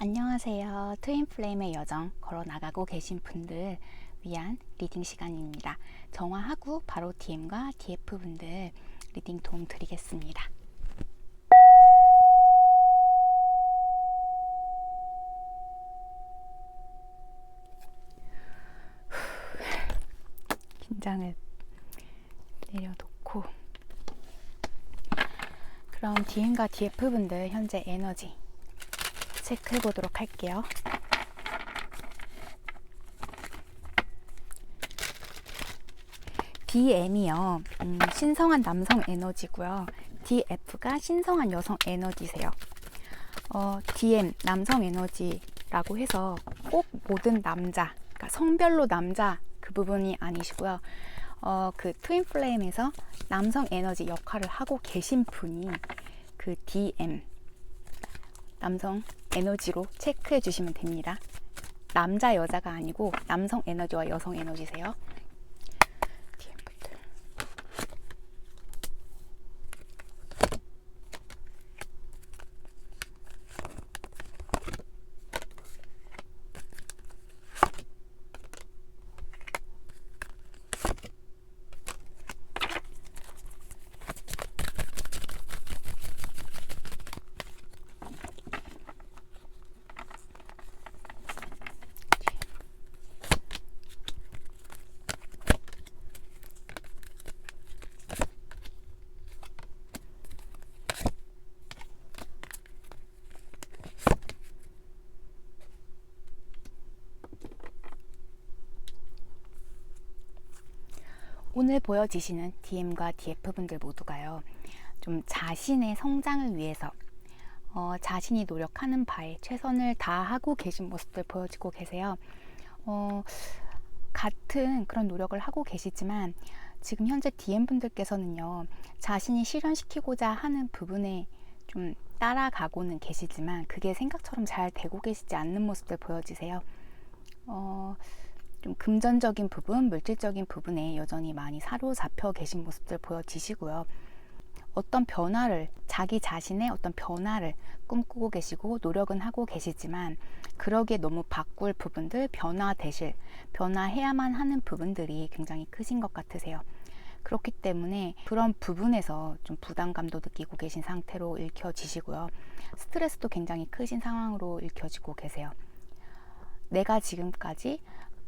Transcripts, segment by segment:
안녕하세요. 트윈플레임의 여정 걸어나가고 계신 분들 위한 리딩 시간입니다. 정화하고 바로 DM과 DF 분들 리딩 도움 드리겠습니다. 긴장을 내려놓고 그럼 DM과 DF 분들 현재 에너지 체크해 보도록 할게요. DM이요. 신성한 남성 에너지고요. DF가 신성한 여성 에너지세요. DM 남성 에너지라고 해서 꼭 모든 남자, 그러니까 성별로 남자 그 부분이 아니시고요. 그 트윈 플레임에서 남성 에너지 역할을 하고 계신 분이 그 DM 남성 에너지로 체크해 주시면 됩니다. 남자 여자가 아니고 남성 에너지와 여성 에너지세요. 오늘 보여지시는 DM과 DF 분들 모두가요, 좀 자신의 성장을 위해서 자신이 노력하는 바에 최선을 다하고 계신 모습들 보여지고 계세요. 같은 그런 노력을 하고 계시지만 지금 현재 DM 분들께서는요, 자신이 실현시키고자 하는 부분에 좀 따라가고는 계시지만 그게 생각처럼 잘 되고 계시지 않는 모습들 보여지세요. 좀 금전적인 부분, 물질적인 부분에 여전히 많이 사로잡혀 계신 모습들 보여지시고요. 어떤 변화를, 자기 자신의 어떤 변화를 꿈꾸고 계시고 노력은 하고 계시지만 그러기에 너무 바꿀 부분들, 변화해야만 하는 부분들이 굉장히 크신 것 같으세요. 그렇기 때문에 그런 부분에서 좀 부담감도 느끼고 계신 상태로 읽혀지시고요. 스트레스도 굉장히 크신 상황으로 읽혀지고 계세요. 내가 지금까지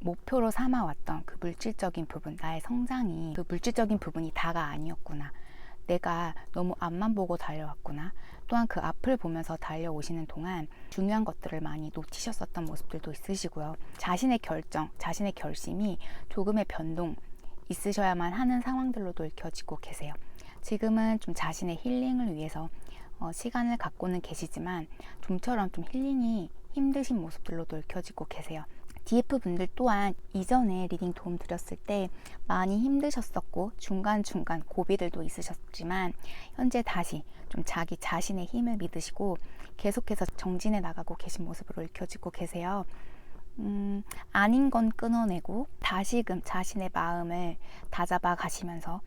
목표로 삼아왔던 그 물질적인 부분, 나의 성장이 그 물질적인 부분이 다가 아니었구나. 내가 너무 앞만 보고 달려왔구나. 또한 그 앞을 보면서 달려오시는 동안 중요한 것들을 많이 놓치셨었던 모습들도 있으시고요. 자신의 결정, 자신의 결심이 조금의 변동 있으셔야만 하는 상황들로도 읽혀지고 계세요. 지금은 좀 자신의 힐링을 위해서 시간을 갖고는 계시지만 좀처럼 좀 힐링이 힘드신 모습들로도 읽혀지고 계세요. DF 분들 또한 이전에 리딩 도움 드렸을 때 많이 힘드셨었고 중간중간 고비들도 있으셨지만 현재 다시 좀 자기 자신의 힘을 믿으시고 계속해서 정진해 나가고 계신 모습으로 읽혀지고 계세요. 아닌 건 끊어내고 다시금 자신의 마음을 다잡아 가시면서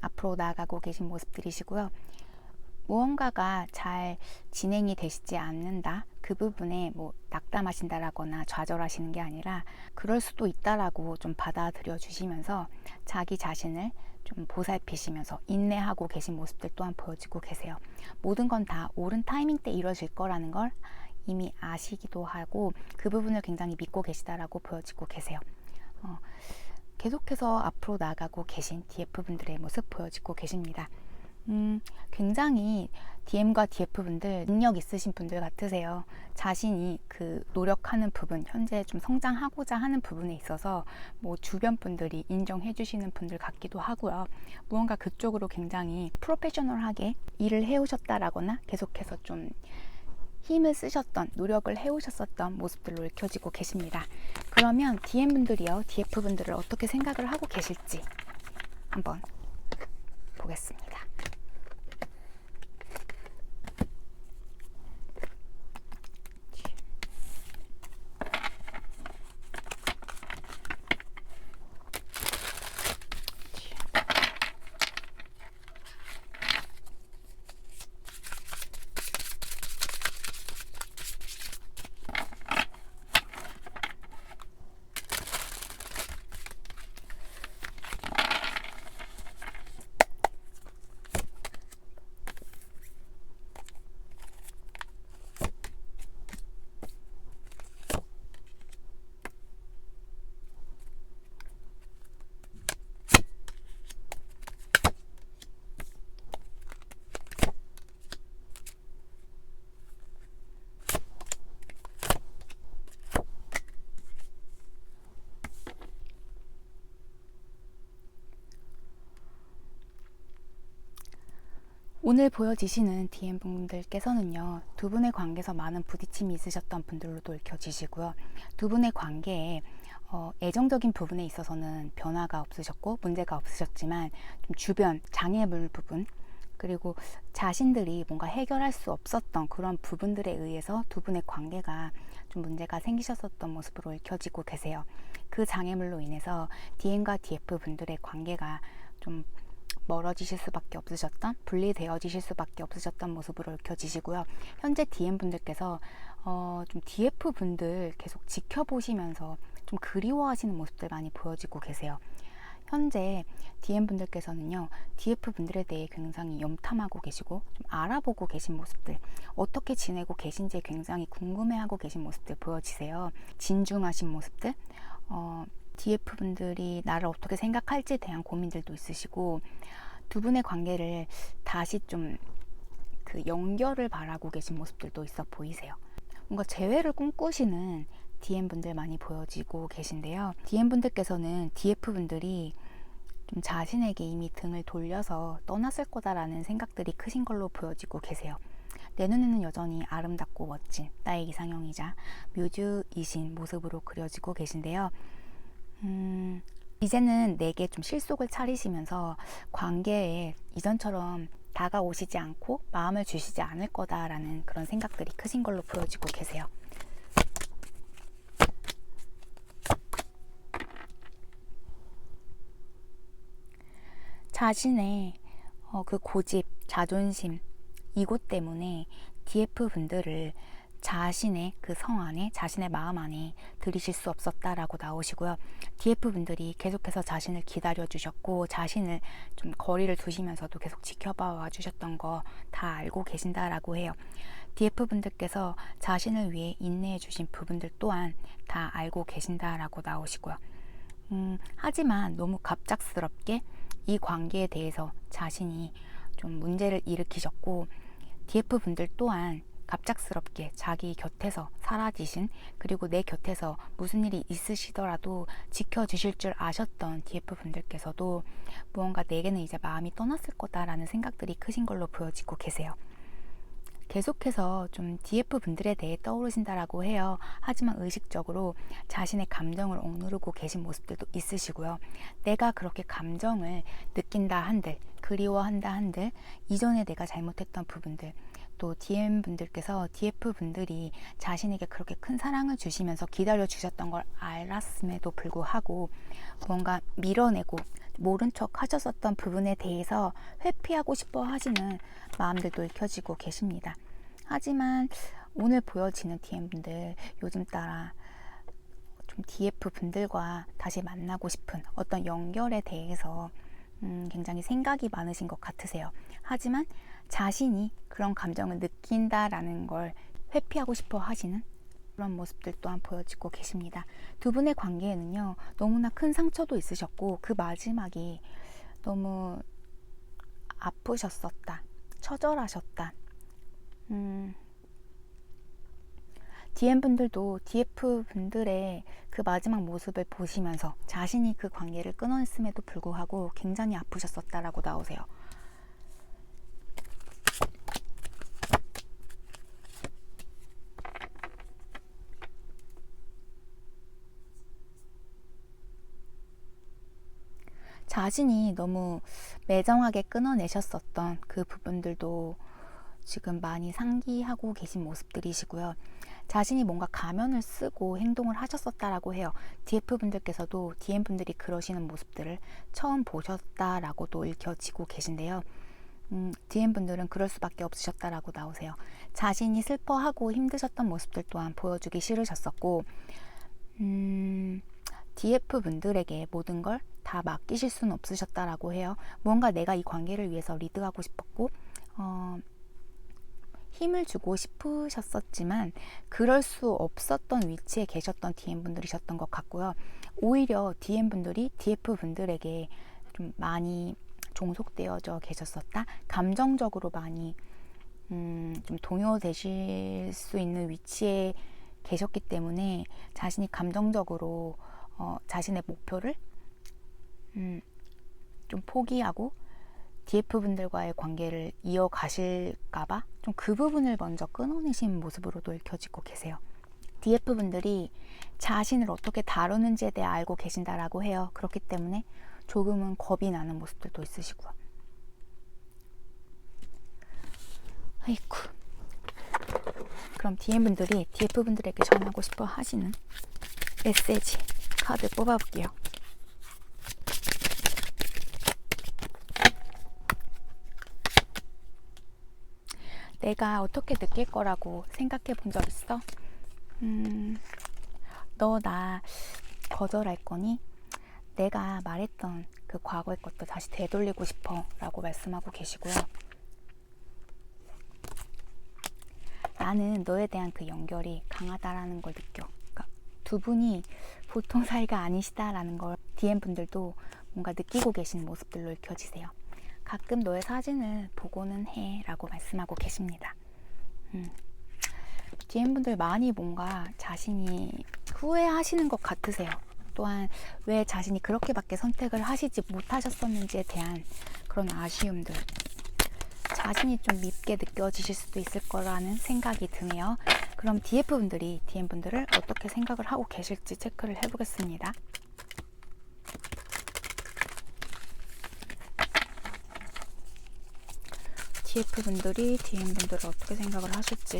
앞으로 나아가고 계신 모습들이시고요. 무언가가 잘 진행이 되시지 않는다, 그 부분에 뭐 낙담하신다라거나 좌절하시는 게 아니라 그럴 수도 있다라고 좀 받아들여 주시면서 자기 자신을 좀 보살피시면서 인내하고 계신 모습들 또한 보여지고 계세요. 모든 건 다 옳은 타이밍 때 이루어질 거라는 걸 이미 아시기도 하고 그 부분을 굉장히 믿고 계시다라고 보여지고 계세요. 계속해서 앞으로 나아가고 계신 DF 분들의 모습 보여지고 계십니다. 굉장히 DM과 DF 분들 능력 있으신 분들 같으세요. 자신이 그 노력하는 부분, 현재 좀 성장하고자 하는 부분에 있어서 뭐 주변 분들이 인정해 주시는 분들 같기도 하고요. 무언가 그쪽으로 굉장히 프로페셔널하게 일을 해오셨다라거나 계속해서 좀 힘을 쓰셨던, 노력을 해오셨었던 모습들로 읽혀지고 계십니다. 그러면 DM 분들이요, DF 분들을 어떻게 생각을 하고 계실지 한번 보겠습니다. 오늘 보여지시는 DM분들께서는요, 두 분의 관계에서 많은 부딪힘이 있으셨던 분들로도 읽혀지시고요. 두 분의 관계에 애정적인 부분에 있어서는 변화가 없으셨고 문제가 없으셨지만 좀 주변 장애물 부분, 그리고 자신들이 뭔가 해결할 수 없었던 그런 부분들에 의해서 두 분의 관계가 좀 문제가 생기셨었던 모습으로 읽혀지고 계세요. 그 장애물로 인해서 DM과 DF 분들의 관계가 좀 멀어지실 수밖에 없으셨던, 분리되어지실 수밖에 없으셨던 모습으로 읽혀지시고요. 현재 DM 분들께서 좀 DF 분들 계속 지켜보시면서 좀 그리워하시는 모습들 많이 보여지고 계세요. 현재 DM 분들께서는요, DF 분들에 대해 굉장히 염탐하고 계시고 좀 알아보고 계신 모습들, 어떻게 지내고 계신지 굉장히 궁금해하고 계신 모습들 보여지세요. 진중하신 모습들, DF 분들이 나를 어떻게 생각할지에 대한 고민들도 있으시고, 두 분의 관계를 다시 좀 그 연결을 바라고 계신 모습들도 있어 보이세요. 뭔가 재회를 꿈꾸시는 DM 분들 많이 보여지고 계신데요. DM 분들께서는 DF 분들이 좀 자신에게 이미 등을 돌려서 떠났을 거다라는 생각들이 크신 걸로 보여지고 계세요. 내 눈에는 여전히 아름답고 멋진 나의 이상형이자 뮤즈이신 모습으로 그려지고 계신데요. 이제는 내게 좀 실속을 차리시면서 관계에 이전처럼 다가오시지 않고 마음을 주시지 않을 거다라는 그런 생각들이 크신 걸로 보여지고 계세요. 자신의 그 고집, 자존심, 이것 때문에 DF 분들을 자신의 그 성 안에, 자신의 마음 안에 들이실 수 없었다라고 나오시고요. DF 분들이 계속해서 자신을 기다려 주셨고 자신을 좀 거리를 두시면서도 계속 지켜봐 주셨던 거 다 알고 계신다라고 해요. DF 분들께서 자신을 위해 인내해 주신 부분들 또한 다 알고 계신다라고 나오시고요. 하지만 너무 갑작스럽게 이 관계에 대해서 자신이 좀 문제를 일으키셨고, DF 분들 또한 갑작스럽게 자기 곁에서 사라지신, 그리고 내 곁에서 무슨 일이 있으시더라도 지켜주실 줄 아셨던 DF 분들께서도 무언가 내게는 이제 마음이 떠났을 거다라는 생각들이 크신 걸로 보여지고 계세요. 계속해서 좀 DF 분들에 대해 떠오르신다라고 해요. 하지만 의식적으로 자신의 감정을 억누르고 계신 모습들도 있으시고요. 내가 그렇게 감정을 느낀다 한들, 그리워한다 한들, 이전에 내가 잘못했던 부분들, 또 DM 분들께서 DF 분들이 자신에게 그렇게 큰 사랑을 주시면서 기다려 주셨던 걸 알았음에도 불구하고 뭔가 밀어내고 모른 척 하셨었던 부분에 대해서 회피하고 싶어 하시는 마음들도 읽혀지고 계십니다. 하지만 오늘 보여지는 DM 분들, 요즘 따라 좀 DF 분들과 다시 만나고 싶은 어떤 연결에 대해서 굉장히 생각이 많으신 것 같으세요. 하지만 자신이 그런 감정을 느낀다라는 걸 회피하고 싶어 하시는 그런 모습들 또한 보여지고 계십니다. 두 분의 관계에는요, 너무나 큰 상처도 있으셨고 그 마지막이 너무 아프셨었다, 처절하셨다. DM 분들도 DF 분들의 그 마지막 모습을 보시면서 자신이 그 관계를 끊어냈음에도 불구하고 굉장히 아프셨었다라고 나오세요. 자신이 너무 매정하게 끊어내셨었던 그 부분들도 지금 많이 상기하고 계신 모습들이시고요. 자신이 뭔가 가면을 쓰고 행동을 하셨었다라고 해요. DF 분들께서도 DM 분들이 그러시는 모습들을 처음 보셨다라고도 읽혀지고 계신데요. DM 분들은 그럴 수밖에 없으셨다라고 나오세요. 자신이 슬퍼하고 힘드셨던 모습들 또한 보여주기 싫으셨었고, DF 분들에게 모든 걸 다 맡기실 수는 없으셨다라고 해요. 뭔가 내가 이 관계를 위해서 리드하고 싶었고 힘을 주고 싶으셨었지만 그럴 수 없었던 위치에 계셨던 DM 분들이셨던 것 같고요. 오히려 DM 분들이 DF 분들에게 좀 많이 종속되어져 계셨었다. 감정적으로 많이 좀 동요되실 수 있는 위치에 계셨기 때문에 자신이 감정적으로 자신의 목표를 좀 포기하고 DF분들과의 관계를 이어가실까봐 좀 그 부분을 먼저 끊어내신 모습으로도 읽혀지고 계세요. DF분들이 자신을 어떻게 다루는지에 대해 알고 계신다라고 해요. 그렇기 때문에 조금은 겁이 나는 모습들도 있으시고요. 아이쿠. 그럼 DM분들이 DF분들에게 전하고 싶어 하시는 메시지 카드 뽑아볼게요. 내가 어떻게 느낄 거라고 생각해 본 적 있어? 너 나 거절할 거니? 내가 말했던 그 과거의 것도 다시 되돌리고 싶어 라고 말씀하고 계시고요. 나는 너에 대한 그 연결이 강하다라는 걸 느껴. 그러니까 두 분이 보통 사이가 아니시다라는 걸 DM분들도 뭔가 느끼고 계신 모습들로 읽혀지세요. 가끔 너의 사진을 보고는 해 라고 말씀하고 계십니다. DM분들 많이 뭔가 자신이 후회하시는 것 같으세요. 또한 왜 자신이 그렇게밖에 선택을 하시지 못하셨었는지에 대한 그런 아쉬움들, 자신이 좀 밉게 느껴지실 수도 있을 거라는 생각이 드네요. 그럼 DF분들이 DM분들을 어떻게 생각을 하고 계실지 체크를 해보겠습니다. DF분들이 DM분들을 어떻게 생각을 하실지.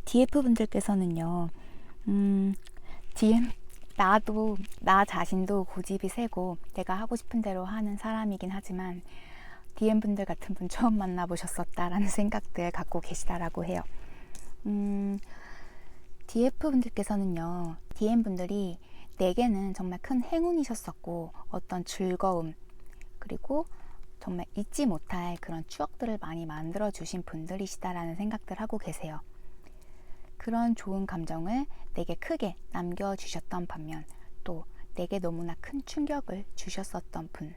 DF분들께서는요, 나 자신도 고집이 세고 내가 하고 싶은 대로 하는 사람이긴 하지만 DM분들 같은 분 처음 만나보셨었다라는 생각들 갖고 계시다라고 해요. DF분들께서는요, DM분들이 내게는 정말 큰 행운이셨었고 어떤 즐거움, 그리고 정말 잊지 못할 그런 추억들을 많이 만들어주신 분들이시다라는 생각들 하고 계세요. 그런 좋은 감정을 내게 크게 남겨주셨던 반면 또 내게 너무나 큰 충격을 주셨었던 분,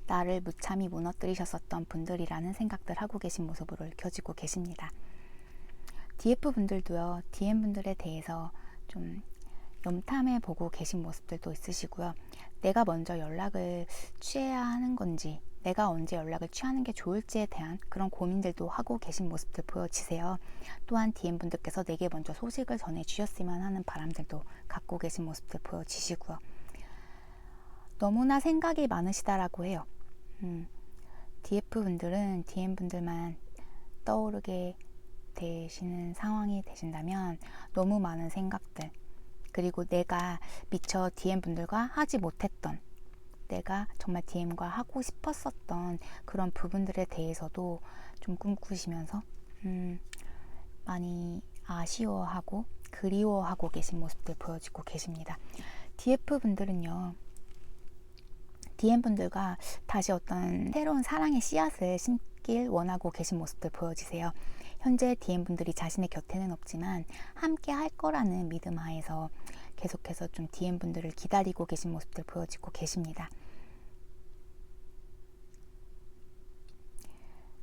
나를 무참히 무너뜨리셨었던 분들이라는 생각들 하고 계신 모습으로 읽혀지고 계십니다. DF분들도요, DM분들에 대해서 좀 염탐해 보고 계신 모습들도 있으시고요. 내가 먼저 연락을 취해야 하는 건지, 내가 언제 연락을 취하는 게 좋을지에 대한 그런 고민들도 하고 계신 모습들 보여지세요. 또한 DM분들께서 내게 먼저 소식을 전해주셨으면 하는 바람들도 갖고 계신 모습들 보여지시고요. 너무나 생각이 많으시다라고 해요. DF분들은 DM분들만 떠오르게 되시는 상황이 되신다면 너무 많은 생각들, 그리고 내가 미처 DM분들과 하지 못했던, 내가 정말 DM과 하고 싶었었던 그런 부분들에 대해서도 좀 꿈꾸시면서 많이 아쉬워하고 그리워하고 계신 모습들 보여지고 계십니다. DF분들은요, DM분들과 다시 어떤 새로운 사랑의 씨앗을 심길 원하고 계신 모습들 보여지세요. 현재 DM분들이 자신의 곁에는 없지만 함께 할 거라는 믿음 하에서 계속해서 좀 DM분들을 기다리고 계신 모습들 보여지고 계십니다.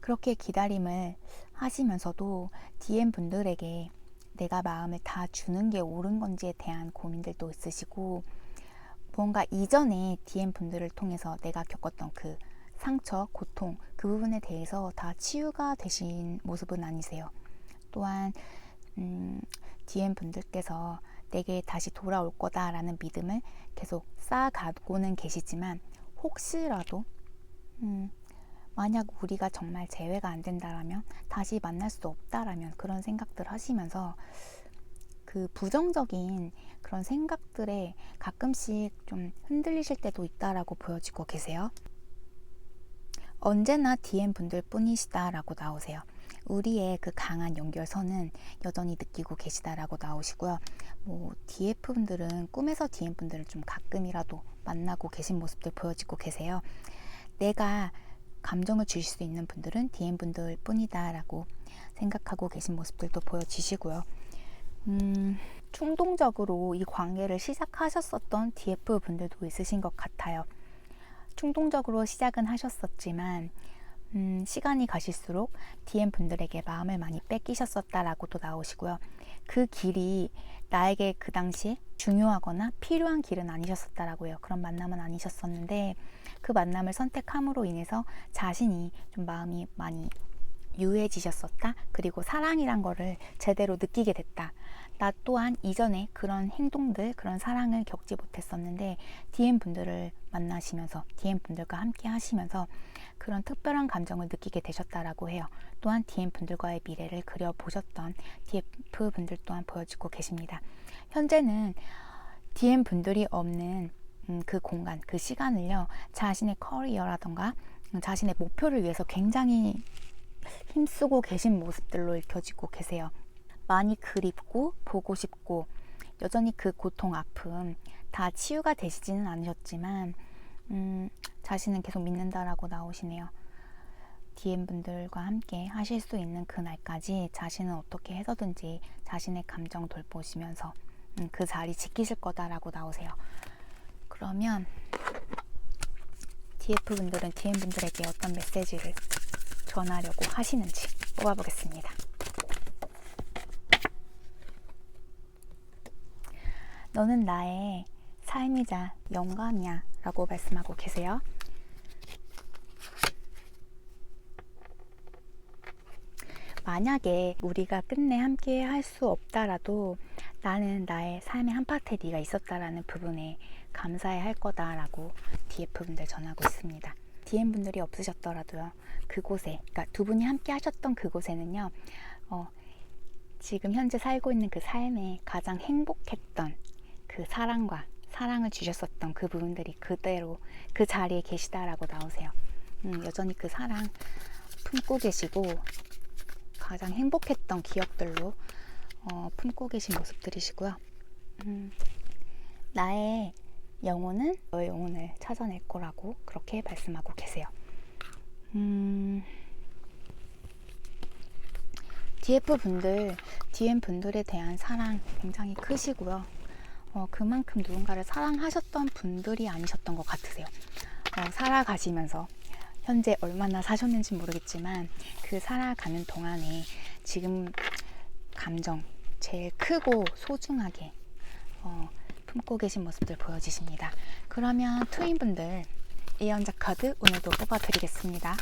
그렇게 기다림을 하시면서도 DM분들에게 내가 마음을 다 주는 게 옳은 건지에 대한 고민들도 있으시고, 뭔가 이전에 DM분들을 통해서 내가 겪었던 그 상처, 고통, 그 부분에 대해서 다 치유가 되신 모습은 아니세요. 또한 DM분들께서 내게 다시 돌아올 거다라는 믿음을 계속 쌓아가고는 계시지만, 혹시라도 만약 우리가 정말 재회가 안 된다라면, 다시 만날 수 없다라면 그런 생각들 하시면서 그 부정적인 그런 생각들에 가끔씩 좀 흔들리실 때도 있다라고 보여지고 계세요. 언제나 DM분들 뿐이시다라고 나오세요. 우리의 그 강한 연결선은 여전히 느끼고 계시다라고 나오시고요. DF분들은 꿈에서 DM분들을 좀 가끔이라도 만나고 계신 모습들 보여지고 계세요. 내가 감정을 주실 수 있는 분들은 DM분들 뿐이다 라고 생각하고 계신 모습들도 보여지시고요. 충동적으로 이 관계를 시작하셨었던 DF분들도 있으신 것 같아요. 충동적으로 시작은 하셨었지만 시간이 가실수록 DM분들에게 마음을 많이 뺏기셨었다라고도 나오시고요. 그 길이 나에게 그 당시에 중요하거나 필요한 길은 아니셨었다라고 해요. 그런 만남은 아니셨었는데 그 만남을 선택함으로 인해서 자신이 좀 마음이 많이 유해지셨었다. 그리고 사랑이란 거를 제대로 느끼게 됐다. 나 또한 이전에 그런 행동들, 그런 사랑을 겪지 못했었는데 DM분들을 만나시면서 DM분들과 함께 하시면서 그런 특별한 감정을 느끼게 되셨다라고 해요. 또한 DM분들과의 미래를 그려보셨던 DF분들 또한 보여지고 계십니다. 현재는 DM분들이 없는 그 공간, 그 시간을요, 자신의 커리어라던가 자신의 목표를 위해서 굉장히 힘쓰고 계신 모습들로 읽혀지고 계세요. 많이 그립고 보고 싶고 여전히 그 고통, 아픔 다 치유가 되시지는 않으셨지만 자신은 계속 믿는다라고 나오시네요. DM분들과 함께 하실 수 있는 그날까지 자신은 어떻게 해서든지 자신의 감정 돌보시면서 그 자리 지키실 거다라고 나오세요. 그러면 DF분들은 DM분들에게 어떤 메시지를 전하려고 하시는지 뽑아보겠습니다. 너는 나의 삶이자 영감이야 라고 말씀하고 계세요. 만약에 우리가 끝내 함께 할 수 없다라도 나는 나의 삶의 한파트에 네가 있었다라는 부분에 감사해 할 거다라고 DF분들 전하고 있습니다. DM분들이 없으셨더라도요, 그곳에, 그러니까 두 분이 함께 하셨던 그곳에는요, 지금 현재 살고 있는 그 삶에 가장 행복했던 그 사랑과 사랑을 주셨었던 그 부분들이 그대로 그 자리에 계시다라고 나오세요. 여전히 그 사랑 품고 계시고 가장 행복했던 기억들로 품고 계신 모습들이시고요. 나의 영혼은 너의 영혼을 찾아낼 거라고 그렇게 말씀하고 계세요. DF분들, DM분들에 대한 사랑 굉장히 크시고요. 그만큼 누군가를 사랑하셨던 분들이 아니셨던 것 같으세요. 살아가시면서 현재 얼마나 사셨는지 모르겠지만 그 살아가는 동안에 지금 감정 제일 크고 소중하게 품고 계신 모습들 보여지십니다. 그러면 트윈분들 예언자 카드 오늘도 뽑아드리겠습니다.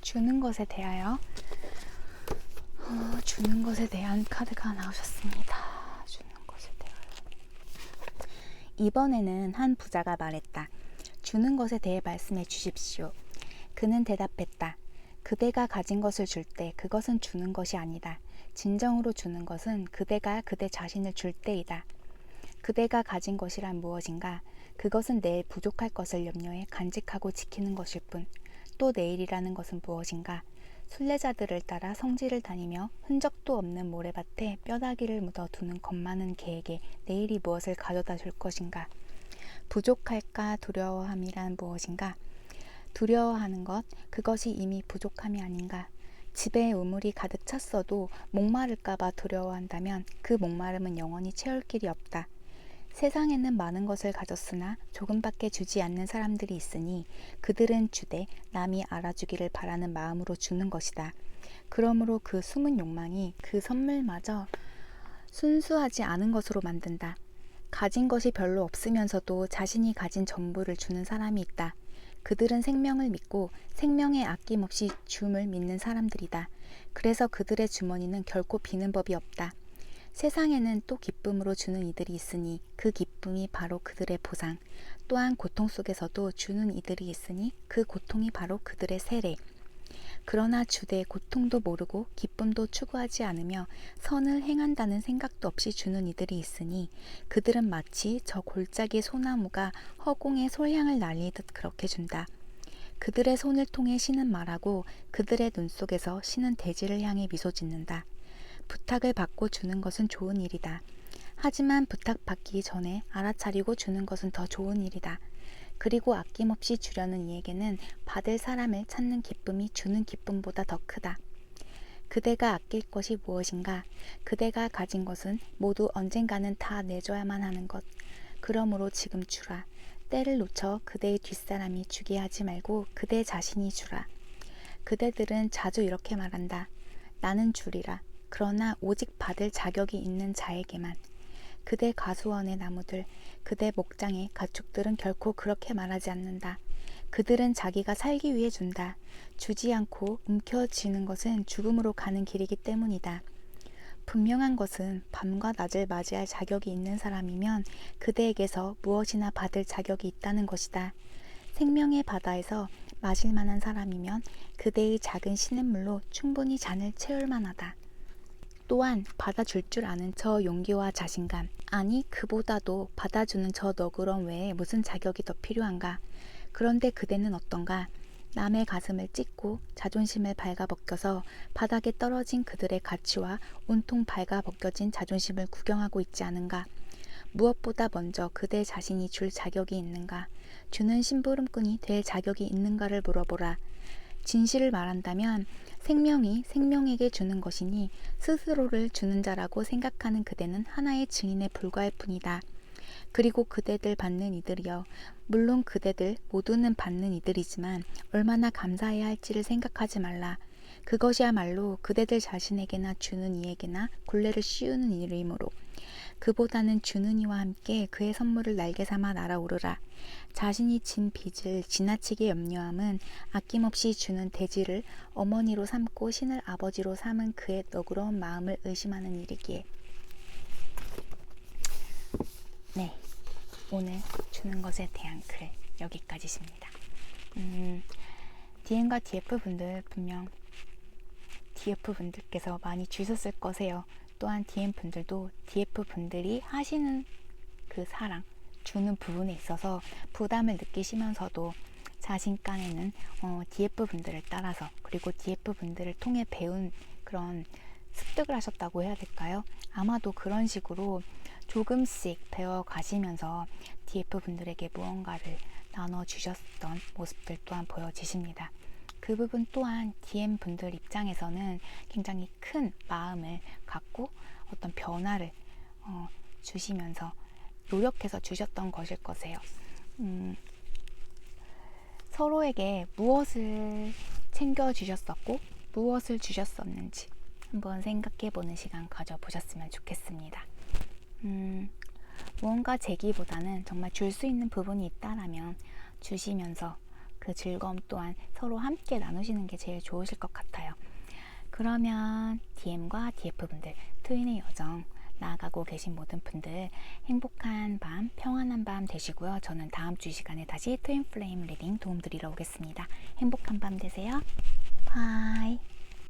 주는 것에 대하여 주는 것에 대한 카드가 나오셨습니다. 주는 것에 대하여. 이번에는 한 부자가 말했다. 주는 것에 대해 말씀해 주십시오. 그는 대답했다. 그대가 가진 것을 줄 때 그것은 주는 것이 아니다. 진정으로 주는 것은 그대가 그대 자신을 줄 때이다. 그대가 가진 것이란 무엇인가? 그것은 내일 부족할 것을 염려해 간직하고 지키는 것일 뿐. 또 내일이라는 것은 무엇인가? 순례자들을 따라 성지를 다니며 흔적도 없는 모래밭에 뼈다귀를 묻어두는 겁 많은 개에게 내일이 무엇을 가져다 줄 것인가? 부족할까 두려워함이란 무엇인가? 두려워하는 것, 그것이 이미 부족함이 아닌가? 집에 우물이 가득 찼어도 목마를까봐 두려워한다면 그 목마름은 영원히 채울 길이 없다. 세상에는 많은 것을 가졌으나 조금밖에 주지 않는 사람들이 있으니 그들은 주되 남이 알아주기를 바라는 마음으로 주는 것이다. 그러므로 그 숨은 욕망이 그 선물마저 순수하지 않은 것으로 만든다. 가진 것이 별로 없으면서도 자신이 가진 전부를 주는 사람이 있다. 그들은 생명을 믿고 생명에 아낌없이 줌을 믿는 사람들이다. 그래서 그들의 주머니는 결코 비는 법이 없다. 세상에는 또 기쁨으로 주는 이들이 있으니 그 기쁨이 바로 그들의 보상. 또한 고통 속에서도 주는 이들이 있으니 그 고통이 바로 그들의 세례. 그러나 주되의 고통도 모르고 기쁨도 추구하지 않으며 선을 행한다는 생각도 없이 주는 이들이 있으니 그들은 마치 저 골짜기 소나무가 허공에 솔향을 날리듯 그렇게 준다. 그들의 손을 통해 신은 말하고 그들의 눈 속에서 신은 대지를 향해 미소 짓는다. 부탁을 받고 주는 것은 좋은 일이다. 하지만 부탁받기 전에 알아차리고 주는 것은 더 좋은 일이다. 그리고 아낌없이 주려는 이에게는 받을 사람을 찾는 기쁨이 주는 기쁨보다 더 크다. 그대가 아낄 것이 무엇인가? 그대가 가진 것은 모두 언젠가는 다 내줘야만 하는 것. 그러므로 지금 주라. 때를 놓쳐 그대의 뒷사람이 주게 하지 말고 그대 자신이 주라. 그대들은 자주 이렇게 말한다. 나는 주리라. 그러나 오직 받을 자격이 있는 자에게만. 그대 가수원의 나무들, 그대 목장의 가축들은 결코 그렇게 말하지 않는다. 그들은 자기가 살기 위해 준다. 주지 않고 움켜쥐는 것은 죽음으로 가는 길이기 때문이다. 분명한 것은 밤과 낮을 맞이할 자격이 있는 사람이면 그대에게서 무엇이나 받을 자격이 있다는 것이다. 생명의 바다에서 마실 만한 사람이면 그대의 작은 시냇물로 충분히 잔을 채울 만하다. 또한 받아줄 줄 아는 저 용기와 자신감, 아니 그보다도 받아주는 저 너그러움 외에 무슨 자격이 더 필요한가? 그런데 그대는 어떤가? 남의 가슴을 찢고 자존심을 발가벗겨서 바닥에 떨어진 그들의 가치와 온통 발가벗겨진 자존심을 구경하고 있지 않은가? 무엇보다 먼저 그대 자신이 줄 자격이 있는가? 주는 심부름꾼이 될 자격이 있는가를 물어보라. 진실을 말한다면 생명이 생명에게 주는 것이니 스스로를 주는 자라고 생각하는 그대는 하나의 증인에 불과할 뿐이다. 그리고 그대들 받는 이들이여, 물론 그대들 모두는 받는 이들이지만 얼마나 감사해야 할지를 생각하지 말라. 그것이야말로 그대들 자신에게나 주는 이에게나 굴레를 씌우는 일이므로 그보다는 주는 이와 함께 그의 선물을 날개 삼아 날아오르라. 자신이 진 빚을 지나치게 염려함은 아낌없이 주는 대지를 어머니로 삼고 신을 아버지로 삼은 그의 너그러운 마음을 의심하는 일이기에. 네, 오늘 주는 것에 대한 글 여기까지십니다. DM과 DF 분들 분명 DF 분들께서 많이 주셨을 거세요. 또한 DM 분들도 DF 분들이 하시는 그 사랑, 주는 부분에 있어서 부담을 느끼시면서도 자신감에는 DF 분들을 따라서, 그리고 DF 분들을 통해 배운 그런 습득을 하셨다고 해야 될까요? 아마도 그런 식으로 조금씩 배워 가시면서 DF 분들에게 무언가를 나눠주셨던 모습들 또한 보여지십니다. 그 부분 또한 DM 분들 입장에서는 굉장히 큰 마음을 갖고 어떤 변화를 주시면서 노력해서 주셨던 것일 거세요. 서로에게 무엇을 챙겨주셨었고 무엇을 주셨었는지 한번 생각해보는 시간 가져보셨으면 좋겠습니다. 무언가 제기보다는 정말 줄 수 있는 부분이 있다라면 주시면서 그 즐거움 또한 서로 함께 나누시는 게 제일 좋으실 것 같아요. 그러면 DM과 DF분들, 트윈의 여정 나아가고 계신 모든 분들 행복한 밤, 평안한 밤 되시고요. 저는 다음 주 시간에 다시 트윈 플레임 리딩 도움드리러 오겠습니다. 행복한 밤 되세요. 바이.